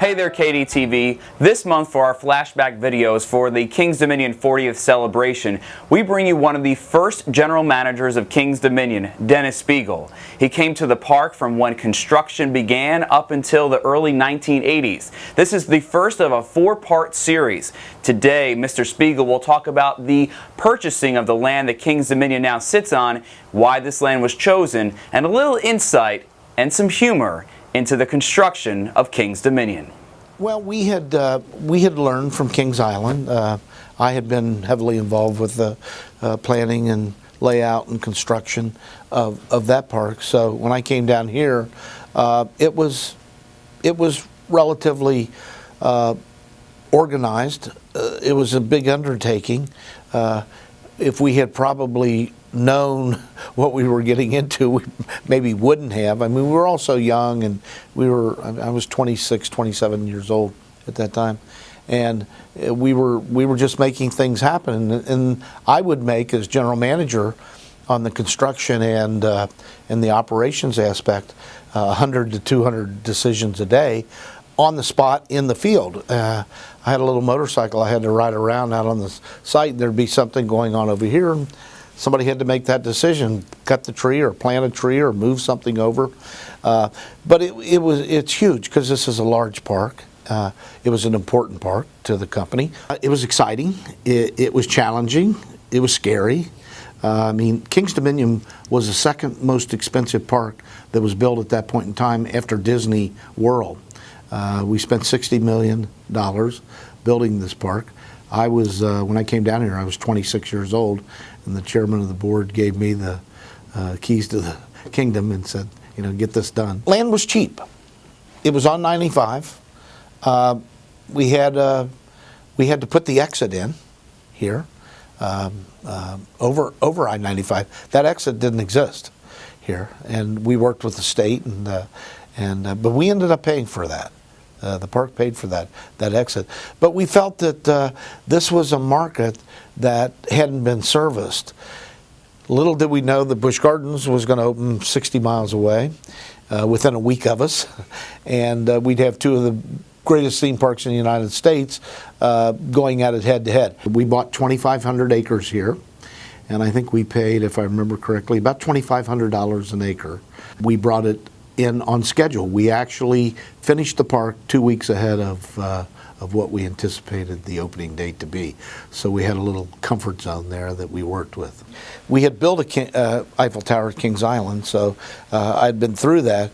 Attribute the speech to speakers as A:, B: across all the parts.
A: Hey there KDTV. This month for our flashback videos for the Kings Dominion 40th celebration, we bring you one of the first general managers of Kings Dominion, Dennis Speigel. He came to the park from when construction began up until the early 1980s. This is the first of a four-part series. Today, Mr. Speigel will talk about the purchasing of the land that Kings Dominion now sits on, why this land was chosen, and a little insight and some humor into the construction of Kings Dominion.
B: Well, we had learned from Kings Island. I had been heavily involved with the planning and layout and construction of that park. So when I came down here, it was relatively organized. It was a big undertaking. If we had probably known what we were getting into, we maybe wouldn't have. I mean, we were all so young, and I was 26, 27 years old at that time, and we were just making things happen. And I would make, as general manager on the construction and the operations aspect, 100 to 200 decisions a day on the spot in the field. I had a little motorcycle I had to ride around out on the site. There'd be something going on over here, and somebody had to make that decision, cut the tree or plant a tree or move something over. But it's huge because this is a large park. It was an important park to the company. It was exciting. It was challenging. It was scary. I mean, Kings Dominion was the second most expensive park that was built at that point in time after Disney World. We spent $60 million building this park. I was, when I came down here, I was 26 years old, and the chairman of the board gave me the keys to the kingdom and said, you know, get this done. Land was cheap. It was on 95. We had to put the exit in here over I-95. That exit didn't exist here, and we worked with the state, but we ended up paying for that. The park paid for that exit. But we felt that this was a market that hadn't been serviced. Little did we know that Busch Gardens was going to open 60 miles away within a week of us. And we'd have two of the greatest theme parks in the United States going at it head to head. We bought 2,500 acres here. And I think we paid, if I remember correctly, about $2,500 an acre. We brought it in on schedule. We actually finished the park 2 weeks ahead of what we anticipated the opening date to be. So we had a little comfort zone there that we worked with. We had built a Eiffel Tower at Kings Island, so I'd been through that.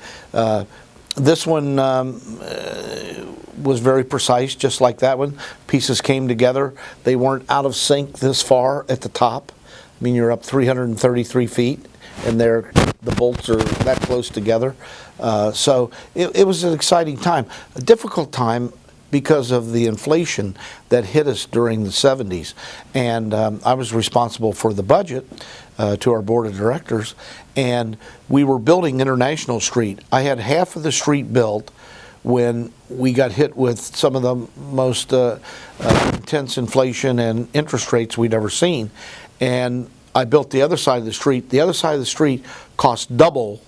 B: This one was very precise, just like that one. Pieces came together. They weren't out of sync this far at the top. I mean, you're up 333 feet, and the bolts are that close together. So it was an exciting time. A difficult time because of the inflation that hit us during the 70s. And I was responsible for the budget to our board of directors, and we were building International Street. I had half of the street built when we got hit with some of the most intense inflation and interest rates we'd ever seen. And I built the other side of the street. The other side of the street cost double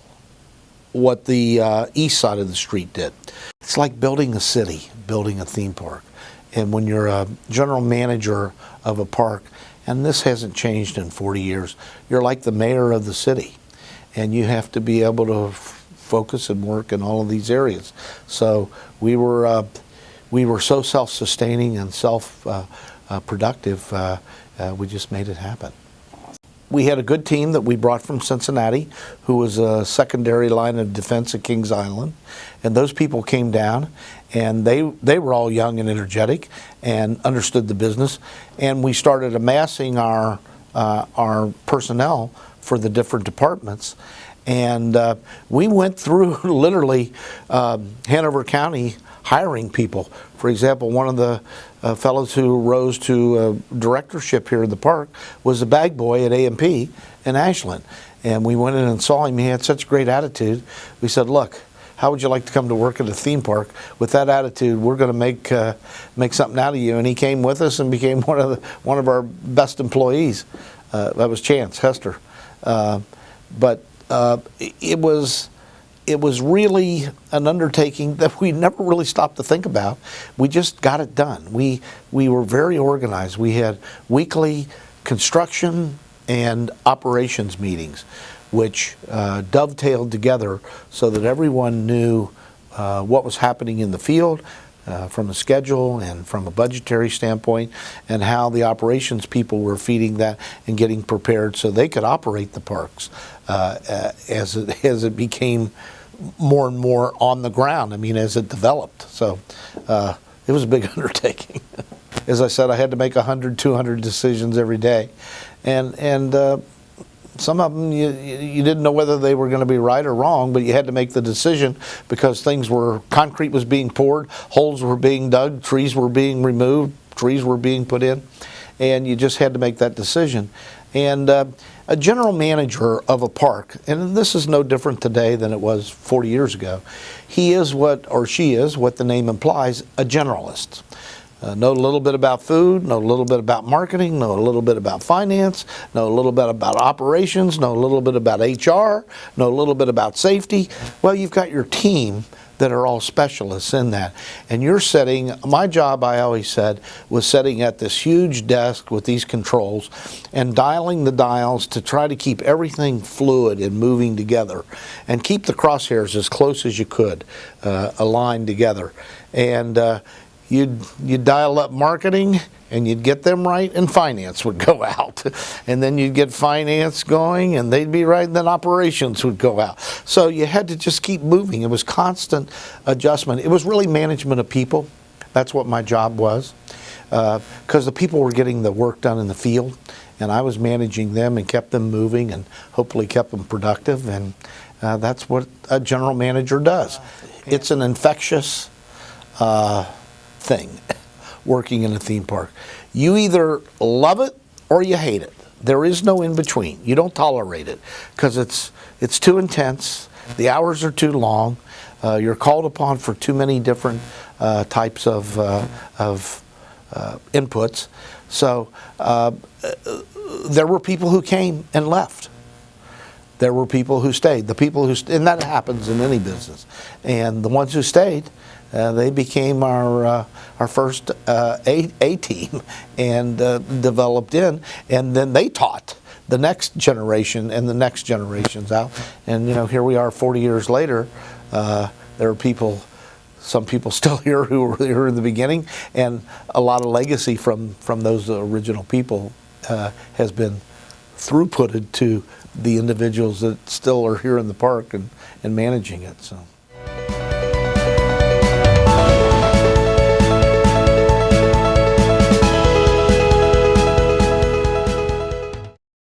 B: what the east side of the street did. It's like building a city, building a theme park. And when you're a general manager of a park, and this hasn't changed in 40 years, you're like the mayor of the city. And you have to be able to focus and work in all of these areas. So we were so self-sustaining and self-productive, we just made it happen. We had a good team that we brought from Cincinnati, who was a secondary line of defense at Kings Island. And those people came down, and they were all young and energetic and understood the business. And we started amassing our personnel for the different departments. And we went through literally Hanover County hiring people. For example, one of the fellows who rose to directorship here in the park was a bag boy at A&P in Ashland. And we went in and saw him. He had such a great attitude. We said, look, how would you like to come to work at a theme park? With that attitude, we're going to make something out of you. And he came with us and became one of our best employees. That was Chance Hester. But it was it was really an undertaking that we never really stopped to think about. We just got it done. We were very organized. We had weekly construction and operations meetings, which dovetailed together so that everyone knew what was happening in the field from a schedule and from a budgetary standpoint, and how the operations people were feeding that and getting prepared so they could operate the parks as it became more and more on the ground. I mean, as it developed. So it was a big undertaking. As I said, I had to make 100, 200 decisions every day, and some of them you didn't know whether they were going to be right or wrong, but you had to make the decision because concrete was being poured, holes were being dug, trees were being removed, trees were being put in, and you just had to make that decision. And a general manager of a park, and this is no different today than it was 40 years ago, he is what, or she is what the name implies, a generalist. Know a little bit about food, know a little bit about marketing, know a little bit about finance, know a little bit about operations, know a little bit about HR, know a little bit about safety. Well, you've got your team that are all specialists in that. And you're setting, my job, I always said, was sitting at this huge desk with these controls and dialing the dials to try to keep everything fluid and moving together and keep the crosshairs as close as you could aligned together. And you'd dial up marketing and you'd get them right, and finance would go out. And then you'd get finance going and they'd be right, and then operations would go out. So you had to just keep moving. It was constant adjustment. It was really management of people. That's what my job was, because the people were getting the work done in the field, and I was managing them and kept them moving and hopefully kept them productive. And that's what a general manager does. It's an infectious thing, working in a theme park. You either love it or you hate it. There is no in between. You don't tolerate it because it's too intense. The hours are too long. You're called upon for too many different types of inputs. So there were people who came and left. There were people who stayed. The people and that happens in any business. And the ones who stayed, they became our first A team and developed in, and then they taught the next generation and the next generations out. And here we are 40 years later. There are some people still here who were here in the beginning, and a lot of legacy from those original people has been throughputed to the individuals that still are here in the park and managing it. So.